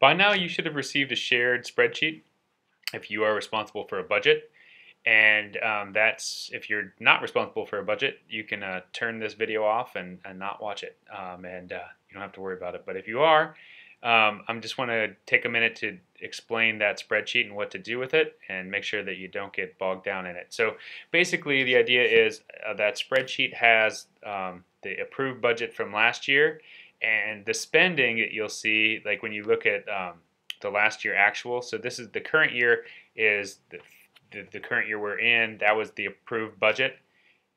By now, you should have received a shared spreadsheet if you are responsible for a budget. And that's if you're not responsible for a budget, you can turn this video off and not watch it, and you don't have to worry about it. But if you are, I just want to take a minute to explain that spreadsheet and what to do with it, and make sure that you don't get bogged down in it. So basically, the idea is that spreadsheet has the approved budget from last year, and the spending that you'll see, like when you look at the last year actual. So this is the current year is the current year we're in. That was the approved budget,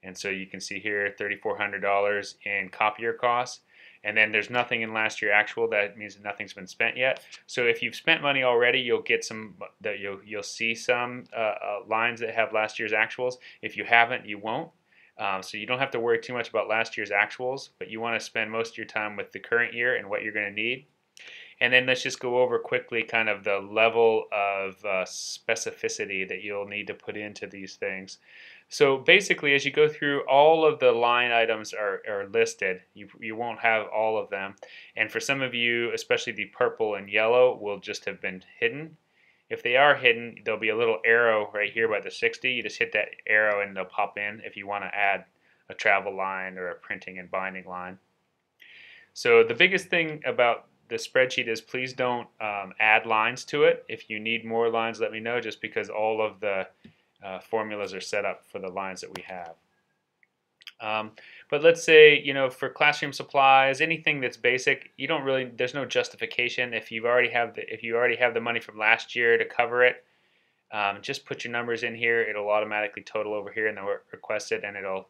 and so you can see here $3,400 in copier costs. And then there's nothing in last year actual. That means that nothing's been spent yet. So if you've spent money already, you'll get some that you'll see some lines that have last year's actuals. If you haven't, you won't. So you don't have to worry too much about last year's actuals, but you want to spend most of your time with the current year and what you're going to need. And then let's just go over quickly kind of the level of specificity that you'll need to put into these things. So basically, as you go through, all of the line items are listed. You won't have all of them. And for some of you, especially the purple and yellow, will just have been hidden. If they are hidden, there'll be a little arrow right here by the 60. You just hit that arrow and they'll pop in if you want to add a travel line or a printing and binding line. So the biggest thing about the spreadsheet is please don't add lines to it. If you need more lines, let me know, just because all of the formulas are set up for the lines that we have. But let's say, for classroom supplies, anything that's basic, there's no justification. If you already have the money from last year to cover it, just put your numbers in here. It'll automatically total over here and then request it, and it'll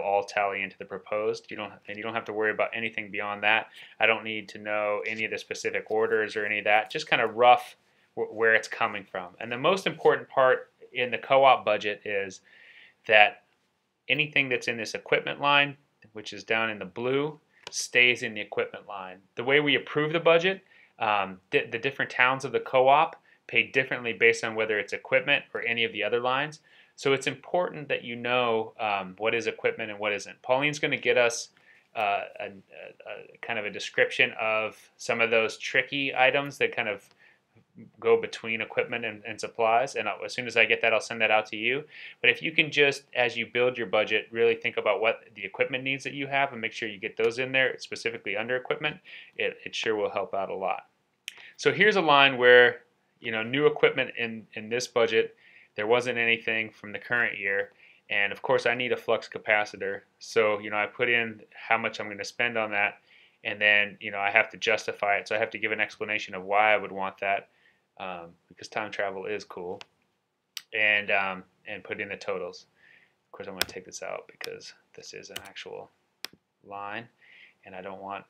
all tally into the proposed. You don't have to worry about anything beyond that. I don't need to know any of the specific orders or any of that. Just kind of rough where it's coming from. And the most important part in the co-op budget is that anything that's in this equipment line, which is down in the blue, stays in the equipment line. The way we approve the budget, the different towns of the co-op pay differently based on whether it's equipment or any of the other lines. So it's important that you know what is equipment and what isn't. Pauline's going to get us kind of a description of some of those tricky items that kind of go between equipment and supplies. And as soon as I get that, I'll send that out to you. But if you can just, as you build your budget, really think about what the equipment needs that you have and make sure you get those in there, specifically under equipment, it sure will help out a lot. So here's a line where, new equipment in this budget, there wasn't anything from the current year, and of course I need a flux capacitor. So I put in how much I'm going to spend on that, and then I have to justify it. So I have to give an explanation of why I would want that, because time travel is cool, and put in the totals. Of course I'm going to take this out because this is an actual line, and I don't want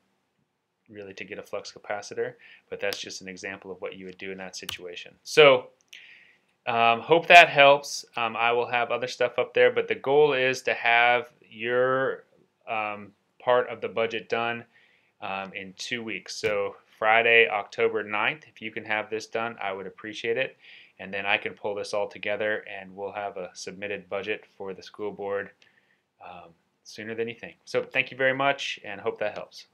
really to get a flux capacitor, but that's just an example of what you would do in that situation. So hope that helps. I will have other stuff up there, but the goal is to have your part of the budget done in 2 weeks. So Friday, October 9th, if you can have this done, I would appreciate it. And then I can pull this all together and we'll have a submitted budget for the school board sooner than you think. So thank you very much and hope that helps.